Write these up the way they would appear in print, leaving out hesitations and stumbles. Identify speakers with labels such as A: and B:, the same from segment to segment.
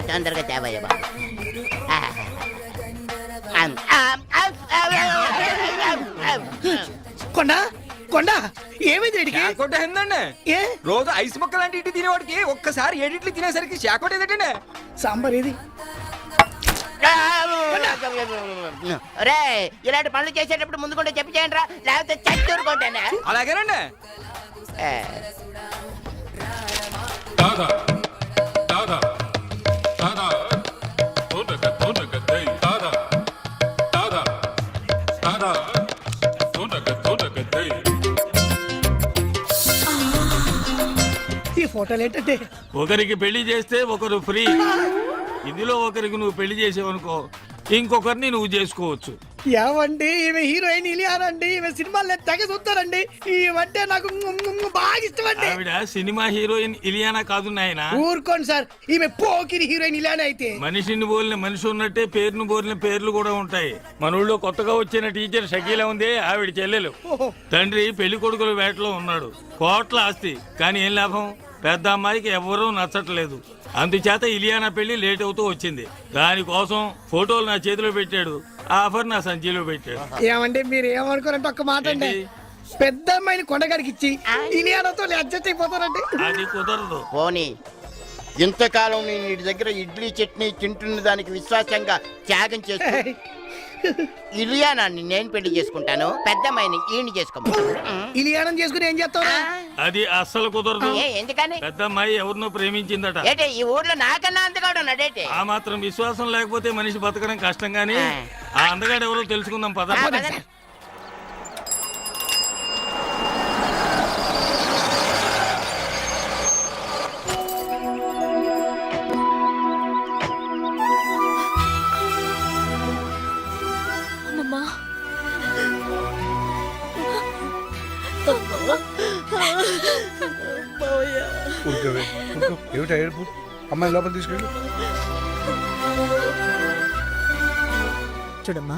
A: తొందరగా తేవయ్య బాబు.
B: కొండ కొండ ఏమైంది వీడికి?
C: శాకోట ఏందండి?
B: ఏ
C: రోజు ఐస్ ముక్క లాంటి ఇడ్లీ తినేవాడికి ఒక్కసారి ఏడిట్లు తినేసరికి శాకోట ఏదంటే
B: సాంబార్ ఏది?
A: రే, ఇలాంటి పనులు చేసేటప్పుడు ముందు కూడా చెప్పి చేయండి రా, లేకపోతే చచ్చూరుకుంటానే.
C: అలాగేనండి.
D: దాదా దాదా దాదా తోనక తోనక దై దాదా దాదా దాదా తోనక తోనక దై.
B: ఈ ఫోటోలు ఏంటంటే
E: ఒకరికి పెళ్లి చేస్తే ఒకరు ఫ్రీ. ఇందులో ఒకరికి నువ్వు పెళ్లి చేసేవనుకో ఇంకొకరిని నువ్వు చేసుకోవచ్చు.
B: ఏమండి ఈమె హీరోయిన్ ఇలియానండి, ఈమె సినిమాలు తెగ చూస్తారండి. ఈమంటే నాకు బాగా ఇష్టం అండి.
E: ఆవిడ సినిమా హీరోయిన్ ఇలియానా కాదు నాయన.
B: ఊరుకోండి సార్, ఈమె పోకిరి హీరోయిన్ ఇలియానా అయితే.
E: మనిషిని పోలిన మనిషి ఉన్నట్టే పేరును పోలిన పేర్లు కూడా ఉంటాయి. మన ఊళ్ళో కొత్తగా వచ్చిన టీచర్ షకీలా ఉంది, ఆవిడ చెల్లెలు. తండ్రి పెళ్లి కొడుకుల వేటలో ఉన్నాడు, కోట్ల ఆస్తి. కానీ ఏం లాభం, పెద్ద అమ్మాయికి ఎవరూ నచ్చట్లేదు. అందుచేత ఇలియానా పెళ్లి లేట్ అవుతూ వచ్చింది. దానికోసం ఫోటోలు నా చేతిలో పెట్టాడు, ఆఫర్ నా సంచిలో పెట్టాడు.
B: ఏమండి మీరు ఏమనుకోరంటే ఒక్క మాట అండి, పెద్ద అమ్మాయిని కొండగారికి ఇచ్చి ఇలియానాతో అడ్జస్ట్ అయిపోతారండి.
E: అది కుదరదు.
A: పోనీ ఇంతకాలం నేను ఇంటి దగ్గర ఇడ్లీ చట్నీ తింటున్న దానికి విశ్వాసంగా త్యాగం చేస్తూ ఇలియానాన్ని నేను పెళ్లి చేసుకుంటాను, పెద్దమ్మాయిని ఈయన చేసుకోమను.
B: ఇలియానం చేసుకుని ఏం చేస్తావు?
E: అది అస్సలు కుదరదు.
A: ఎందుకని?
E: పెద్ద అమ్మాయి ఎవరినో ప్రేమించిందట.
A: ఏంటి ఈ ఊర్లో నాకన్నా అందగాడు ఉన్నాడేంటి?
E: ఆ మాత్రం విశ్వాసం లేకపోతే మనిషి బతకడం కష్టం. గానీ ఆ అందగాడు ఎవరో తెలుసుకుందాం పద.
F: ఏమిటా ఏడుపు? అమ్మాయి లోపల తీసుకెళ్ళు.
G: చూడమ్మా,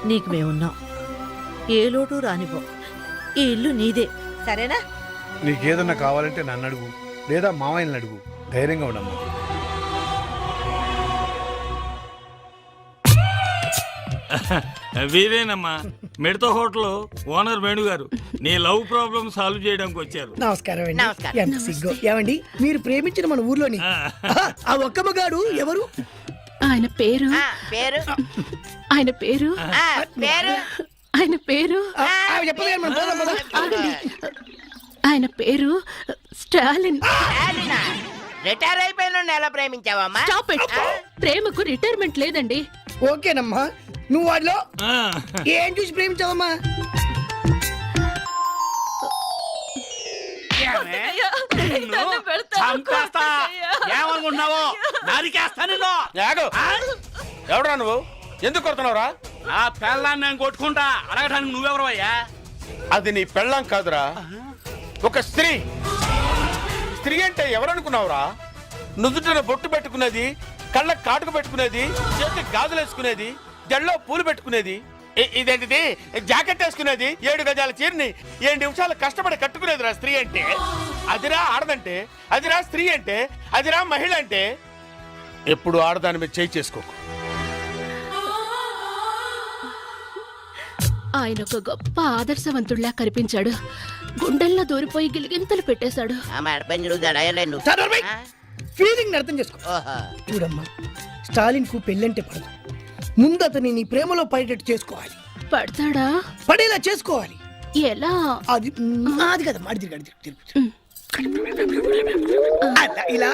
G: నీకు మేమున్నాం, ఏ లోటు రానివ్వం. ఈ ఇల్లు నీదే, సరేనా?
F: నీకేదన్నా కావాలంటే నన్ను అడుగు, లేదా మామయ్యని అడుగు. ధైర్యంగా ఉండమ్మా.
E: వీరేనమ్మా, మిడత హోటల్ ఓనర్ వేణు గారు. నీ లవ్ ప్రాబ్లం సాల్వ్ చేయడానికి వచ్చారు.
B: నమస్కారం అండి.
A: నమస్కారం.
B: ఎంత సిగ్గు. ఏమండి మీరు ప్రేమించిన మన ఊర్లోని ఆ ఒక్క మగాడు ఎవరు?
H: ఆయన పేరు
A: పేరు
H: ఆయన పేరు
A: పేరు
H: ఆయన పేరు
B: చెప్పలేదు మనం పోదాం, పోదాం.
H: ఆగండి. ఆయన పేరు స్టాలిన్.
A: రిటైర్ అయిపోయిన ఎలా ప్రేమించావమ్మా?
H: Stop it. ప్రేమకు రిటైర్మెంట్ లేదండి.
B: ఓకేనమ్మా, నువ్వు వాడిలో ఏం చూసి ప్రేమించావమ్మా?
I: ఏమనుకుంటున్నావు? నరికేస్తా నిన్ను. ఎవడరా నువ్వు? ఎందుకు కొడుతున్నావురా? ఆ పెళ్ళాన్ని నేను కొట్టుకుంటా. అడగటానికి నువ్వెవరు అయ్యా? అది నీ పెళ్ళాం కాదురా, ఒక స్త్రీ. స్త్రీ అంటే ఎవరనుకున్నావురా? నుదుటిన బొట్టు పెట్టుకునేది, కళ్ళ కాటుకు పెట్టుకునేది, చేతి గాజులు వేసుకునేది, జల్లో పూలు పెట్టుకునేది, ఇదేంటిది జాకెట్ వేసుకునేది, 7 గజాల చీరని 7 నిమిషాలు కష్టపడి కట్టుకునేదిరా స్త్రీ అంటే. అదిరా ఆడదంటే, అదిరా స్త్రీ అంటే, అదిరా మహిళ అంటే. ఎప్పుడు ఆడదాని మీద చేయి చేసుకోకు.
H: ఆయన ఒక గొప్ప ఆదర్శవంతుడిలా కనిపించాడు. గుండెల్లో దూరిపోయి గిలిగింతలు పెట్టేశాడు.
B: ఫీలింగ్ అర్థం చేసుకో. చూడమ్మా, స్టాలిన్ కు పెళ్ళంటే పడదు. ముందు అతని నీ ప్రేమలో పడేటట్టు చేసుకోవాలి.
H: పడతాడా?
B: పడేలా చేసుకోవాలి.
H: ఎలా?
B: అది అది కదా మాడి తిరిగి ఇలా.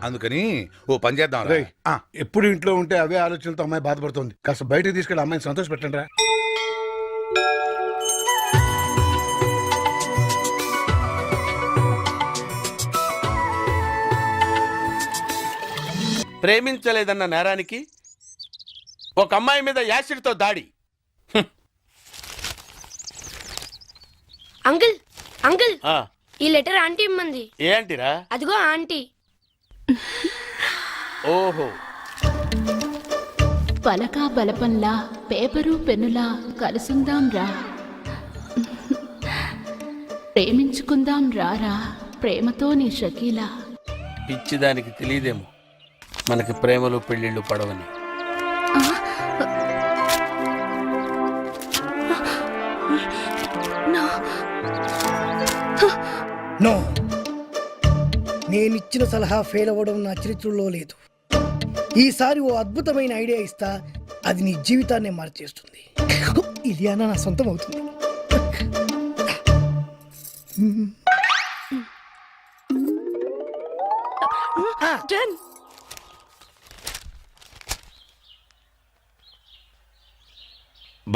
F: అందుకని ఓ పని చేద్దాం. ఎప్పుడు ఇంట్లో ఉంటే అవే ఆలోచనలతో అమ్మాయి బాధపడుతుంది. కాస్త బయటకు తీసుకెళ్ళి అమ్మాయిని సంతోష పెట్టండి రా.
I: ప్రేమించలేదన్న నేరానికి ఒక అమ్మాయి మీద యాసిడ్తో దాడి.
J: అంకుల్ అంకుల్, ఈ లెటర్ ఆంటీ ఇమ్మంది.
I: ఏ ఆంటీరా?
J: అదిగో ఆంటీ.
I: ఓహో,
H: పలకా బలపంలా పేపరు పెన్నులా కలుసుందాం రా, ప్రేమించుకుందాం రారా ప్రేమతో నీ షకీలా.
I: పిచ్చి దానికి తెలియదేమో మనకి ప్రేమలు పెళ్ళిళ్ళు పడవని.
B: నో, నేనిచ్చిన సలహా ఫెయిల్ అవ్వడం నా చరిత్రలో లేదు. ఈసారి ఓ అద్భుతమైన ఐడియా ఇస్తా, అది నీ జీవితాన్నే మార్చేస్తుంది. ఇలియానా నా సొంతం అవుతుంది.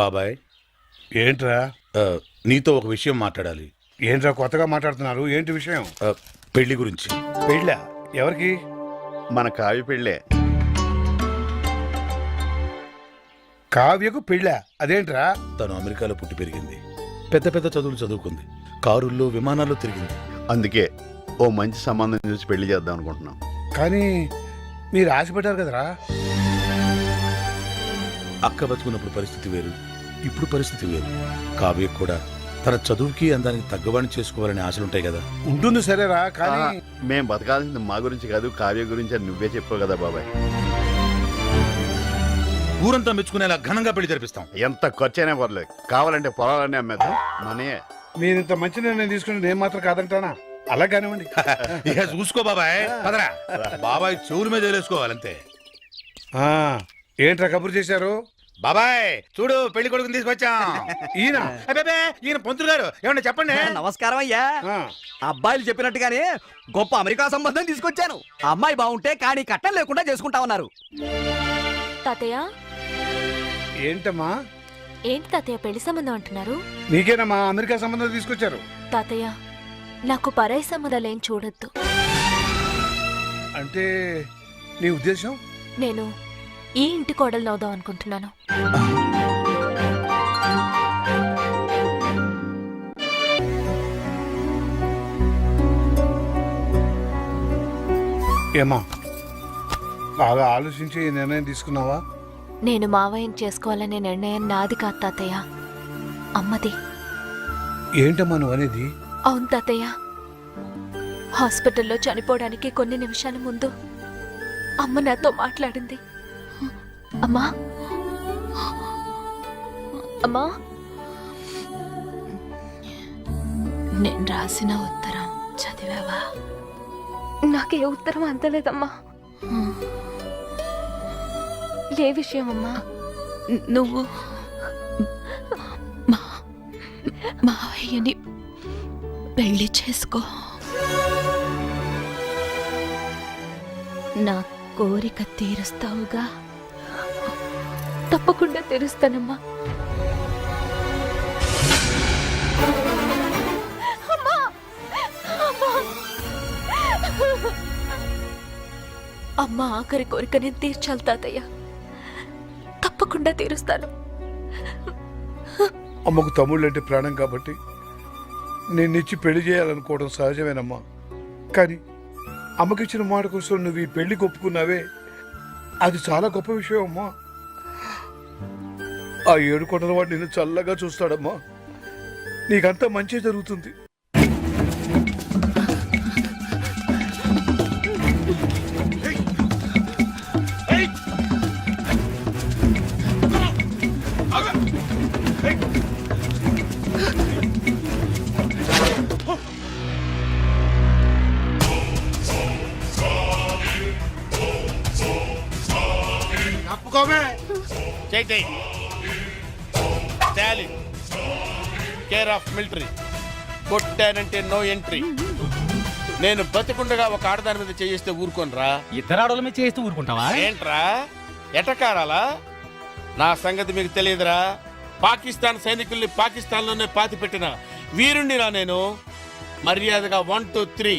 F: బాబాయ్ ఏంట్రా? నీతో ఒక విషయం మాట్లాడాలి. ఏంట్రా కొత్తగా మాట్లాడుతున్నారు? ఏంటి విషయం? పెళ్లి గురించి. పెళ్ళా? ఎవరికి?
K: మన కావ్య పెళ్ళే.
F: కావ్యకు పెళ్ళా? అదేంట్రా? తను అమెరికాలో పుట్టి పెరిగింది, పెద్ద పెద్ద చదువులు చదువుకుంది, కారుల్లో విమానాల్లో తిరిగింది.
K: అందుకే ఓ మంచి సంబంధం చూసి పెళ్లి చేద్దాం అనుకుంటున్నాం.
F: కానీ మీరు ఆశపడ్డారు కదరా. అక్క బతుకున్నప్పుడు పరిస్థితి వేరు, ఇప్పుడు పరిస్థితి వేరు. కావ్యకు కూడా తన చదువుకి అందానికి తగ్గవాణి చేసుకోవాలనే ఆశలుంటాయి కదా. ఉంటుంది సరేరా, కానీ
K: మేం బతకాల్సింది మా గురించి కాదు, కావ్య గురించి అని నువ్వే చెప్పావు కదా బాబాయ్.
F: ఊరంతా మెచ్చుకునేలా ఘనంగా పెళ్లి జరిపిస్తాం.
K: ఎంత ఖర్చైనా పర్లేదు, కావాలంటే పొలాలన్నీ అమ్మేద్దాం. మనే
F: మీరు ఇంత మంచి నిర్ణయం తీసుకుని నేను మాత్రం కాదంటానా? అలా కానివ్వండి. ఇక చూసుకో బాబాయ్, పదరా. బాబాయ్ చెవుల మీద వేసుకోవాలంతే. ఏంట్రా కబురు చేశారు? బాబాయ్ చూడు, పెళ్లి కొడుకుని తీసుకొచ్చాం. ఈయన ఈయన పంతులు గారు, ఏమన్నా చెప్పండి.
C: నమస్కారం అయ్యా. అబ్బాయిలు చెప్పినట్టుగానే గొప్ప అమెరికా సంబంధం తీసుకొచ్చాను. అమ్మాయి బాగుంటే కానీ కట్నం లేకుండా చేసుకుంటా ఉన్నారు.
J: తాతయ్య
F: ఏంటమ్మా?
J: ఏంటి తాతయ్య పెళ్లి సంబంధం అంటున్నారు?
F: నీకేనమ్మా అమెరికా సంబంధం తీసుకొచ్చారు.
J: తాతయ్య నాకు పరాయి సంబంధాలు ఏం చూడొద్దు.
F: అంటే నీ ఉద్దేశం?
J: నేను ఈ ఇంటి కోడలు అవుదాం అనుకుంటున్నాను.
F: ఏమా బాగా ఆలోచించి ఈ నిర్ణయం తీసుకున్నావా?
J: నేను మావయ్యని చేసుకోవాలనే నిర్ణయం నాది కాదు తాతయ్య, అమ్మది.
F: ఏంటమ్మా నువ్వు అనేది?
J: అవును తాతయ్య, హాస్పిటల్లో చనిపోవడానికి కొన్ని నిమిషాల ముందు అమ్మ నాతో మాట్లాడింది. అమ్మా అమ్మా, నేను రాసిన ఉత్తరం చదివావా? నాకే ఉత్తరం అందలేదమ్మా. ఏ విషయం అమ్మా? నువ్వు మావయ్యని పెళ్లి చేసుకో. నా కోరిక తీరుస్తావుగా? తప్పకుండా తీరుస్తానమ్మా. అమ్మ ఆఖరి కోరిక నేను తీర్చాలి తాతయ్య, తప్పకుండా తీరుస్తాను.
F: అమ్మకు తమ్ముళ్ళు అంటే ప్రాణం కాబట్టి నిన్నిచ్చి పెళ్లి చేయాలనుకోవడం సహజమేనమ్మా. కానీ అమ్మకిచ్చిన మాట కోసం నువ్వు ఈ పెళ్లి ఒప్పుకున్నావే, అది చాలా గొప్ప విషయం అమ్మా. ఆ 7 కొండల వాడు నిన్ను చల్లగా చూస్తాడమ్మా. నీకంతా మంచి జరుగుతుంది.
I: Care of military. కొట్టానంటే నో ఎంట్రీ. నేను బతికుండగా ఒక ఆడదాని మీద చేయిస్తే ఊరుకోనరా?
C: ఇద్దరు ఆడోళ్ళ మీద చేస్తూ ఊరుకుంటావా?
I: ఏంట్రా ఎటకారాలా? నా సంగతి మీకు తెలియదురా. పాకిస్తాన్ సైనికుల్ని పాకిస్తాన్లోనే పాతి పెట్టిన వీరుణ్ణిరా నేను. మర్యాదగా 1 2 3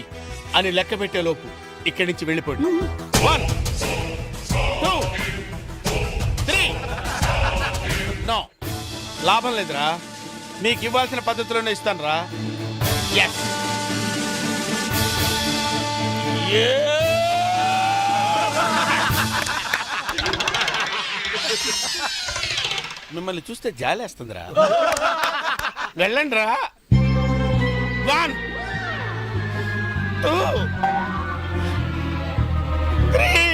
I: అని లెక్క పెట్టే లోపు ఇక్కడి నుంచి వెళ్ళిపోండి. 1 2 3. నో, లాభం లేదురా. మీకు ఇవ్వాల్సిన పద్ధతిలోనే ఇస్తాను రా. ఎస్. మిమ్మల్ని చూస్తే జాలేస్తుందిరా. వెళ్ళండి రా. 1 2 3.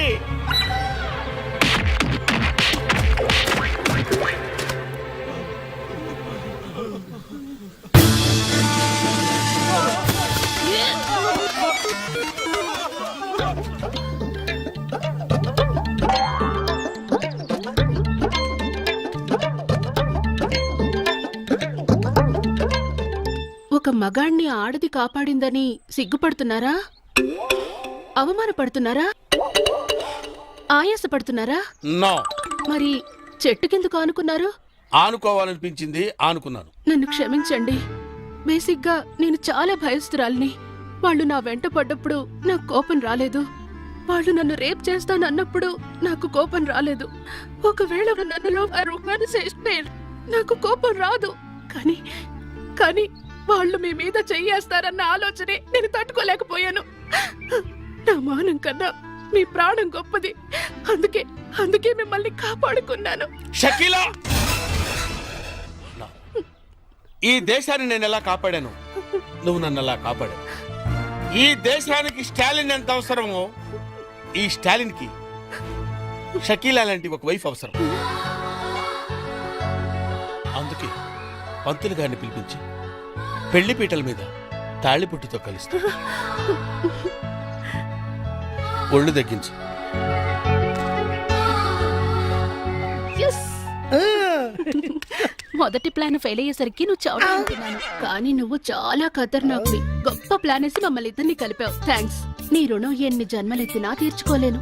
H: ఒక మగాణ్ణి ఆడది కాపాడిందని సిగ్గుపడుతున్నారా? అవమానపడుతున్నారా? ఆయాసపడుతున్నారా?
I: నో.
H: మరి చెట్టు కిందకు ఆనుకున్నారు?
I: ఆనుకోవాలనిపించింది, ఆనుకున్నాను.
H: నన్ను క్షమించండి. బేసిక్గా నేను చాలా భయస్తురాల్ని. వాళ్ళు నా వెంట పడ్డప్పుడు నాకు కోపం రాలేదు. వాళ్ళు నన్ను రేప్ చేస్తానన్నప్పుడు నాకు కోపం రాలేదు. ఒకవేళ నన్నులో నాకు కోపం రాదు. కానీ వాళ్ళు మీ మీద చెయ్యేస్తారన్న ఆలోచనే నేను తట్టుకోలేకపోయాను. నా మానం కన్నా మీ ప్రాణం గొప్పది. అందుకే మిమ్మల్ని కాపాడుకున్నాను.
I: షకీలా, ఈ దేశాన్ని నేను ఎలా కాపాడాను, నువ్వు నన్ను అలా కాపాడావు. ఈ దేశానికి స్టాలిన్ ఎంత అవసరమో, ఈ స్టాలిన్ కి షకీలా లాంటి ఒక వైఫ్ అవసరం. అందుకే పంతులు గారిని పిలిపించి పెళ్లిపీటల మీద తాళిపుట్టుతో కలుస్తా. ఒళ్ళు తగ్గించు.
H: మొదటి ప్లాన్ ఫెయిల్ అయ్యేసరికి నువ్వు చావుతున్నాను, కానీ నువ్వు చాలా ఖతర్నాకువి. గొప్ప ప్లాన్ వేసి మమ్మల్ని ఇద్దరిని కలిపావు. థ్యాంక్స్. నీ రుణం ఎన్ని జన్మలెత్తినా తీర్చుకోలేను.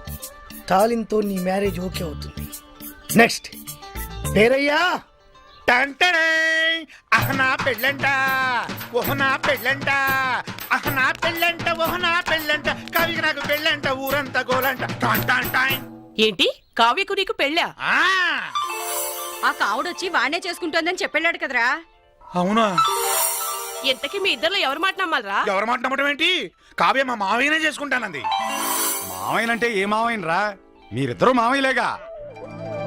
B: తాలింతో నీ మ్యారేజ్ ఓకే అవుతుంది. నెక్స్ట్ పేరయ్యా.
A: అహనా పెళ్ళంట, ఓహనా పెళ్ళంట, అహనా పెళ్ళంట, ఓహనా పెళ్ళంట, కవికి నాకు పెళ్ళంట, ఊరంతా గోలంట.
G: ఏంటి కావ్యకు నీకు పెళ్ళా?
J: ఆ కావుడొచ్చి వాణ్ణే చేసుకుంటోందని చెప్పాడు కదరా.
F: అవునా?
G: ఇంతకీ మీ ఇద్దరు ఎవరు మాట నమ్మాలరా?
F: ఎవరు మాట నమ్మటం ఏంటి? కావ్య మా మావయ్యనే చేసుకుంటానంది.
C: మావయ్యనంటే ఏ మావయ్యనరా? మీరిద్దరూ మావయ్యలేగా.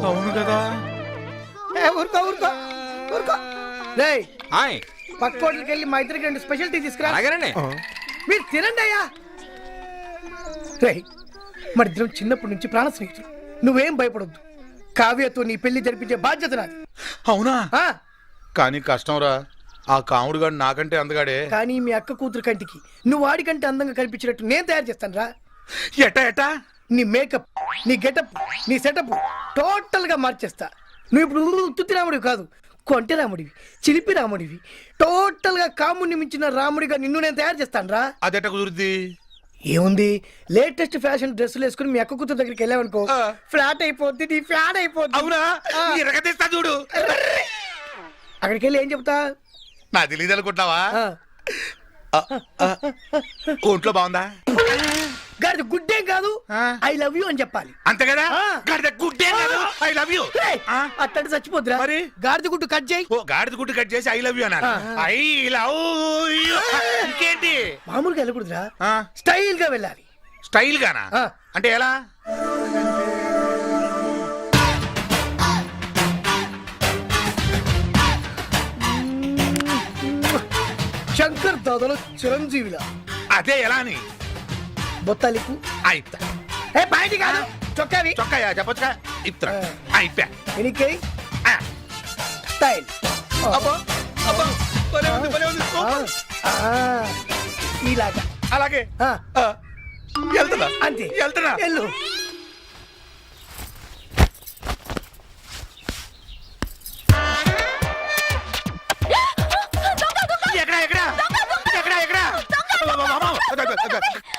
F: అవును కదా.
B: ఊరుకో ఊరుకో ఊరుకో. రేయ్, పక్క హోటల్కి వెళ్ళి మా ఇద్దరికి 2 స్పెషల్ టీ తీసుకురా. మీరు తినండి అయ్యా. రేయ్, మరి ఇద్దరం చిన్నప్పటి నుంచి ప్రాణ స్నేహితులు. నువ్వేం భయపడొద్దు. కావ్యతో నీ పెళ్లి జరిపించే బాధ్యత నాది.
F: అవునా?
B: ఆ,
F: కానీ కష్టం రా. ఆ కాముడు గాడు నాకంటే అందగాడే.
B: కానీ మీ అక్క కూతురు కంటికి నువ్వు వాడికంటే అందంగా కనిపించినట్టు నేను తయారు చేస్తాను రా.
F: ఎట్టా?
B: నీ మేకప్, నీ గెటప్, నీ సెటప్ టోటల్ గా మార్చేస్తా. నువ్వు ఇప్పుడు తుత్తి రాముడివి కాదు, కొంటె రాముడివి, చిలిపి రాముడివి. టోటల్ గా కాముడిని మించిన రాముడిగా నిన్ను నేను తయారు చేస్తాను రా.
F: అదెట్ట కుదురుద్ది?
B: ఏముంది, లేటెస్ట్ ఫ్యాషన్ డ్రెస్సులు వేసుకుని మీ అక్క కూతురు దగ్గరికి వెళ్ళావనుకో, ఫ్లాట్ అయిపోద్ది, నీ ఫ్యాన్ అయిపోద్ది.
F: అవునా? ఎరగదీస్తా చూడు.
B: అక్కడికి వెళ్ళి ఏం చెప్తా?
F: నా తెలియదు అనుకుంటున్నావా? ఒంట్లో బాగుందా?
B: గాడిద గుడ్డేం కాదు, ఐ లవ్ యూ అని చెప్పాలి.
F: అంతే కదా? గాడిద గుడ్డే కాదు, ఐ లవ్ యూ.
B: అట్టంటే చచ్చిపోద్దురా.
F: మరి
B: గాడిద గుడ్డు కట్ చేయి.
F: ఓ, గాడిద గుడ్డు కట్ చేసి ఐ లవ్ యూ అన్నారు. I love you. ఇంకేంటి?
B: మామూలుగా వెళ్ళకూడదురా, స్టైల్ గా వెళ్ళాలి.
F: స్టైల్ గానా? అంటే ఎలా?
B: శంకర్ దాదాలో చిరంజీవిలా.
F: అదే ఎలా అని?
B: బొత్తాలికు
F: అయితా.
B: ఏ పాయింట్ కాదు, చొక్కావి.
F: చొక్కాయా చెప్పొచ్చుగా. ఇత్రా అయిపోయా.
B: ఎనికై స్టైల్. ఇలాగా.
F: అలాగే వెళ్తున్నా.
B: అంతే,
F: వెళ్తున్నా.
B: వెళ్ళు.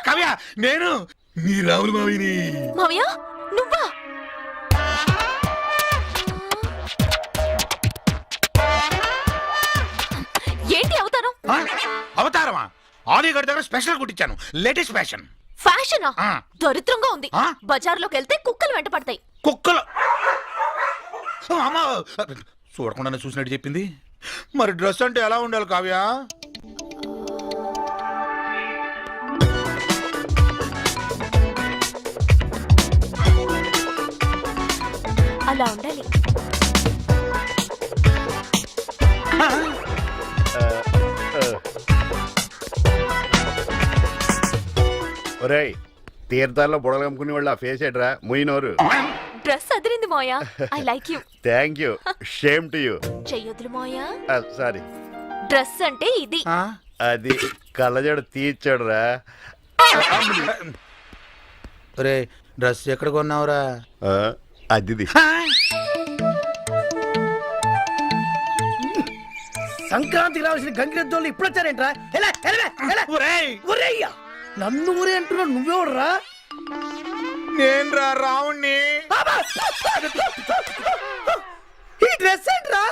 F: కవ్య, నేను నీ రాములు మావిని.
J: మావయ్య నువ్వా? ఏంటి అవతారం?
F: అవతారమా? ఆలీ గడి దగ్గర స్పెషల్ కుట్టించాను, లేటెస్ట్ ఫ్యాషన్.
J: ఫ్యాషనా? దరిద్రంగా ఉంది. బజార్లోకి వెళ్తే కుక్కలు వెంట పడతాయి.
F: కుక్కలు? అమ్మా, చూడకుండానే చూసినట్టు చెప్పింది. మరి డ్రెస్ అంటే ఎలా ఉండాలి కావ్య?
J: అలా ఉండాలి.
K: ఒరేయ్, తీర్థాల్లో బుడలు కమ్ముకునే వాళ్ళు ఆ ఫేస్ ఏట్రా ముయినోరు.
J: డ్రెస్ అదిరింది మోయా. I like you.
K: Thank you. Shame to you.
J: చెయ్యొద్దులు మోయా.
K: సారీ.
J: డ్రెస్ అంటే ఇది.
K: అది కళ్ళజోడు తీర్చాడురా.
B: రే డ్రెస్ ఎక్కడ కొన్నావురా?
K: అది
B: సంక్రాంతికి రావాల్సిన గంగిరెద్దోళ్ళు ఇప్పుడు వచ్చారేంట్రా? నన్ను ఊరే అంటున్నావు, నువ్వెవడరా?
I: నేను రా రావుణ్ణి.
B: ఈ డ్రెస్ ఏంట్రా?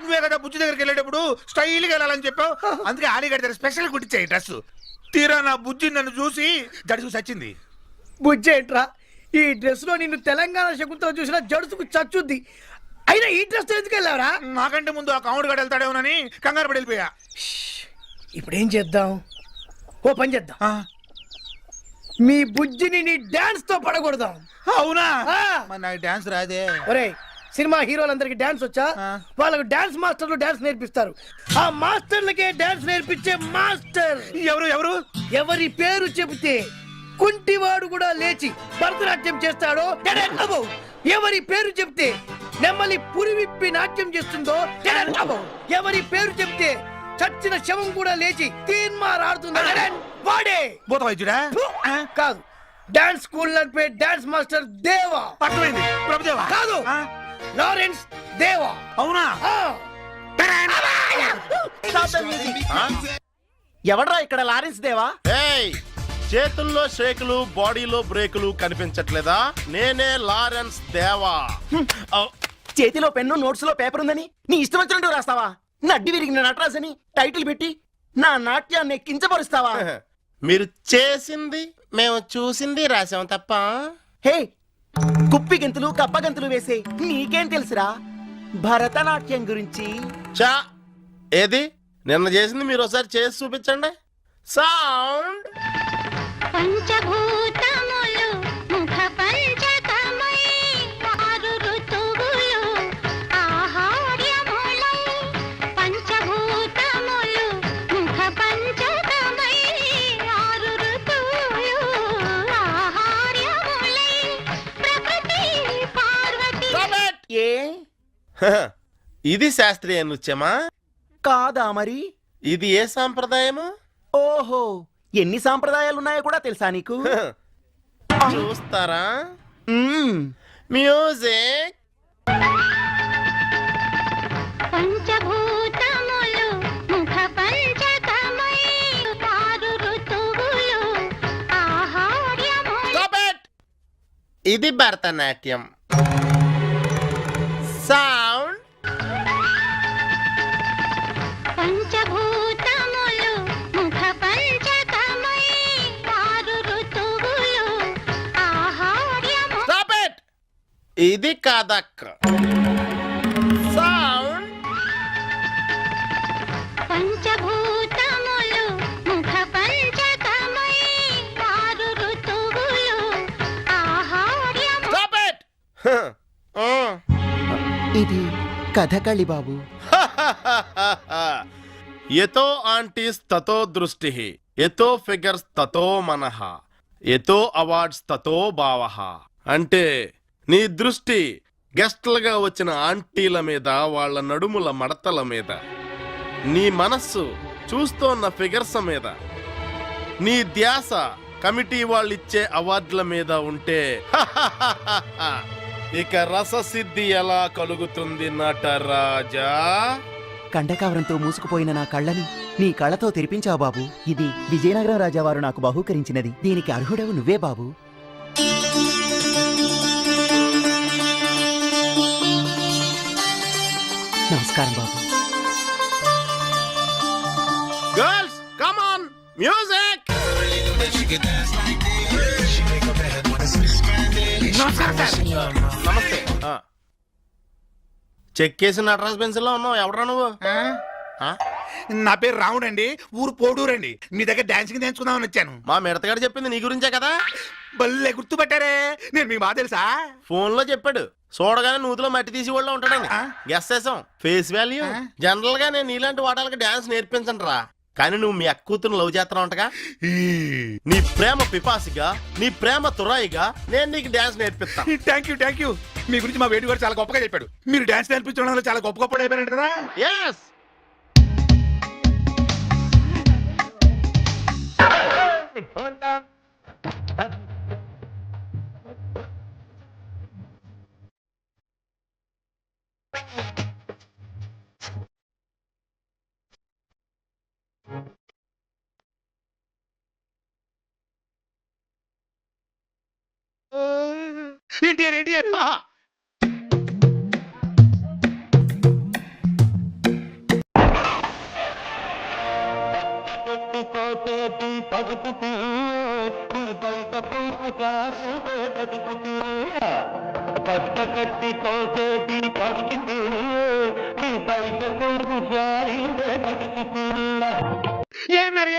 I: నువ్వే కదా బుజ్జి దగ్గరికి వెళ్ళేటప్పుడు స్టైల్ గా వెళ్ళాలని చెప్పావు. అందుకే ఆడిగడి దగ్గర స్పెషల్ కుట్టించాయి డ్రెస్. తీరా నా బుజ్జి నన్ను చూసి జడుసు చచ్చింది.
B: బుజ్జి ఏంట్రా? ఈ డ్రెస్ లో నిన్ను తెలంగాణ శకుంతల చూసిన జడుసుకు చచ్చుద్ది. అయినా ఈ డ్రెస్ ఎందుకు వెళ్ళావరా?
I: నాకంటే ముందు ఆ కాముడు గడు వెళ్తాడేమోనని కంగారు పడి వెళ్ళిపోయా.
B: ఇప్పుడు ఏం చేద్దాం? ఓ పని చేద్దాం, మీ బుజ్జిని నీ డాన్స్ తో పడగొడదాం.
I: అవునా?
B: ఆ.
I: మరి నాకు డాన్స్ రాదే.
B: ఒరేయ్, సినిమా హీరోలందరికి డాన్స్ వచ్చా? వాళ్ళకు డాన్స్ మాస్టర్లు డాన్స్ నేర్పిస్తారు. ఆ మాస్టర్లకే డాన్స్ నేర్పించే మాస్టర్
I: ఎవరు ఎవరు?
B: ఎవరి పేరు చెబితే కుంటివాడు కూడా లేచి భరతనాట్యం చేస్తాడో డెడెన్ అబో. ఎవరి పేరు చెబితే నెమ్మలి పురి విప్పి నాట్యం చేస్తుందో డెడెన్ అబో. ఎవరి పేరు చెబితే చచ్చిన శవం కూడా లేచి తీన్మార్ ఆడుతుందో డెడెన్ వాడే.
I: భూత వైద్యుడా?
B: కాదు, డాన్స్ స్కూల్ నడిపే డాన్స్ మాస్టర్ దేవా.
I: పట్టుమైంది ప్రభుదేవా?
B: కాదు, లారెన్స్ దేవా.
I: అవునా?
C: ఎవడ్రా ఇక్కడ లారెన్స్ దేవా?
A: ఏయ్, చేతుల్లో షేకులు బాడీలో బ్రేకులు కనిపించట్లేదా? నేనే లారెన్స్ దేవా.
C: చేతిలో పెన్ను నోట్స్ లో పేపర్ ఉందని నీ ఇష్టం వచ్చినట్టు రాస్తావా? నడ్డి విరిగిన నటరాజ్ అని టైటిల్ పెట్టి నా నాట్యాన్ని కించపరుస్తావా?
A: మీరు చేసింది మేము చూసింది రాసాం తప్ప.
C: హే, కుప్పి గెంతులు కప్ప గెంతులు వేసే నీకేం తెలుసురా భరతనాట్యం గురించి?
A: చా, ఏది నిన్న చేసింది మీరు ఒకసారి చేసి చూపించండి. సౌండ్.
J: పంచభూతములు ముఖ పంచకమై ఆరు ఋతువులు ఆహార్యములై. పంచభూతములు ముఖ పంచకమై ఆరు ఋతువులు ఆహార్యములై. ప్రకృతి పార్వతి.
C: ఏ
A: ఇది శాస్త్రీయ నృత్యమా?
C: కాదా మరి?
A: ఇది ఏ సాంప్రదాయము?
C: ఓహో, ఎన్ని సాంప్రదాయాలున్నాయో కూడా తెలుసా నీకు?
A: చూస్తారా? మ్యూజిక్.
J: పంచభూతములు ముఖ పంచకమై ఆరు ఋతువులు ఆహార్యములై.
A: Stop it! ఇది భరతనాట్యం. సౌండ్.
J: పంచభూతములు ముఖ పంచకమై ఆరు ఋతువులు ఆహార్యములై.
A: Stop it! ఇది కథక్. సౌండ్.
J: పంచభూతములు ముఖ పంచకమై ఆరు ఋతువులు ఆహార్యములై.
A: Stop it!
C: ఇది కథకళి బాబు.
A: ఎతో ఆంటీస్ తతో దృష్టి, ఎతో ఫిగర్స్ తతో మనః, ఎతో అవార్డ్స్ తతో భావః. అంటే నీ దృష్టి గెస్ట్లుగా వచ్చిన ఆంటీల మీద, వాళ్ళ నడుముల మడతల మీద, నీ మనస్సు చూస్తోన్న ఫిగర్స్ మీద, నీ ధ్యాస కమిటీ వాళ్ళిచ్చే అవార్డుల మీద ఉంటే ఇక రససిద్ధి ఎలా కలుగుతుంది నటరాజా?
C: కండకావరంతో మూసుకుపోయిన నా కళ్ళని నీ కళ్ళతో తెరిపించావు బాబు. ఇది విజయనగరం రాజావారు నాకు బహూకరించినది. దీనికి అర్హుడవు నువ్వే బాబు. నమస్కారం బాబు.
A: Girls come on, music. నమస్తే. చెక్ చేసి నటరాజ్ పెన్సిల్ లో ఉన్నావు. ఎవడరా నువ్వు?
L: నా పేరు రాముడు అండి, ఊరు పోడూరు అండి. మీ దగ్గర డాన్సింగ్ నేర్చుకుందామని వచ్చాను.
A: మా మిడతగాడు చెప్పింది నీ గురించే కదా.
L: భలే గుర్తుపట్టారే, నేను మీకు బాగా తెలుసా?
A: ఫోన్ లో చెప్పాడు, చూడగానే నూతిలో మట్టి తీసి వాళ్ళు ఉంటాడని. గెస్ చేసాం. Face value. జనరల్ గా నేను నీలాంటి వాటాలకి డాన్స్ నేర్పించను రా, కానీ నువ్వు మీ అక్క కూతురు లవ్ చేస్తున్నావు అంటగా. నీ ప్రేమ పిపాసిగా, నీ ప్రేమ తురాయిగా నేను నీకు డాన్స్ నేర్పిస్తా.
L: Thank you. మీ గురించి మా వేడి గారు చాలా గొప్పగా చెప్పాడు. మీరు డాన్స్ నేర్పించడంలో చాలా గొప్ప అయిపోయారంట కదా.
A: Yes.
L: ఎన్టీఆర్.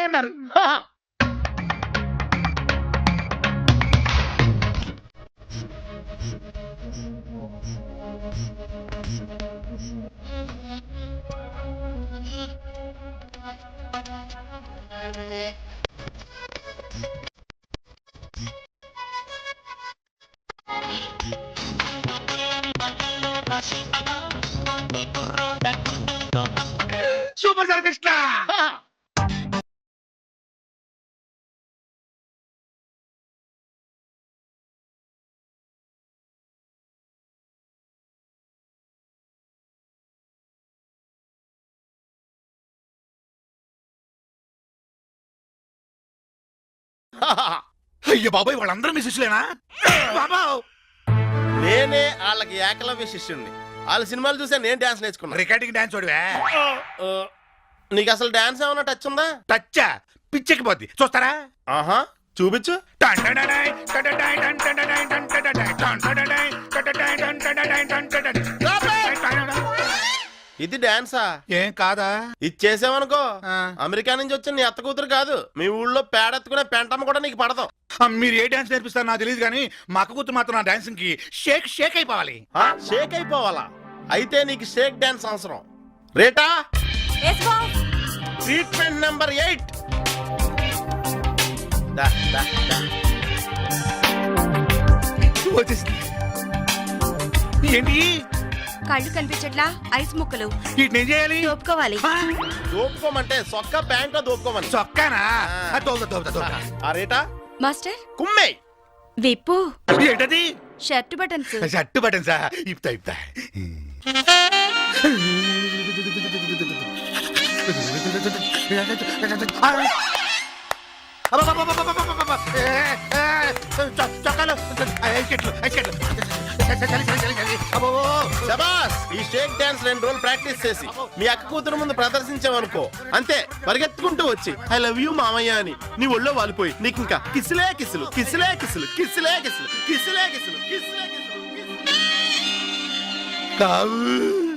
L: ఏమన్నారు? Super sir Krishna. అయ్యో బాబాయ్, వాళ్ళందరూ మీ శిష్యులేనా? బాబా,
A: నేనే వాళ్ళకి ఏకలవ్య శిష్యుణ్ణి. వాళ్ళ సినిమాలు చూసా నేను డాన్స్ నేర్చుకున్నా.
L: రికార్డింగ్ డాన్స్ చూడవే.
A: నీకు అసలు డాన్స్ ఏమన్నా టచ్ ఉందా?
L: టచ్చా? పిచ్చెక్కిపోద్ది, చూస్తారా?
A: ఆహా, చూపించు. ఇది డాన్సా?
L: ఏం కాదా?
A: ఇచ్చేసావనుకో, అమెరికా నుంచి వచ్చిన నీ అత్త కూతురు కాదు, మీ ఊళ్ళో పేడెత్తుకునే పెంటమ్మ కూడా నీకు పడతావు.
L: మీరు ఏ డాన్స్ నేర్పిస్తారో నాకు తెలియదు, కానీ మా అక్క కూతురు మాత్రం నా డాన్సింగ్ కి షేక్ అయిపోవాలి.
A: షేక్ అయిపోవాలా? అయితే నీకు షేక్ డాన్స్ అవసరం. రేటా, ట్రీట్మెంట్ నెంబర్ 8.
L: వచ్చేసింది. ఏంటి?
J: కళ్ళు కనిపించట్లా, ఐస్ ముక్కలు.
L: వీటిని ఏం చేయాలి?
J: దోపుకోవాలి.
A: దోపుకోమంటే సొక్క ప్యాంట్ లో దోపుకోమని.
L: చొక్కానా?
A: ఆ రేటా
J: మాస్టర్
A: కుమ్మే.
J: విప్పు.
L: ఏంటది?
J: Shirt buttons.
L: షర్ట్ బటన్సా? ఇప్తా. చొక్కాలు,
A: శబాస్. ఈ షేక్ డాన్స్ 2 రోజులు ప్రాక్టీస్ చేసి మీ అక్క కూతురు ముందు ప్రదర్శించావనుకో, అంతే పరిగెత్తుకుంటూ వచ్చి ఐ లవ్ యూ మామయ్య అని నీ ఒళ్ళో వాలిపోయి నీకు ఇంకా కిసిలే కిసులు కిసిలే కిసులు కిసిలే కిసులు కిసిలే కిసులు కిసిలే కిసులు.
L: కావు.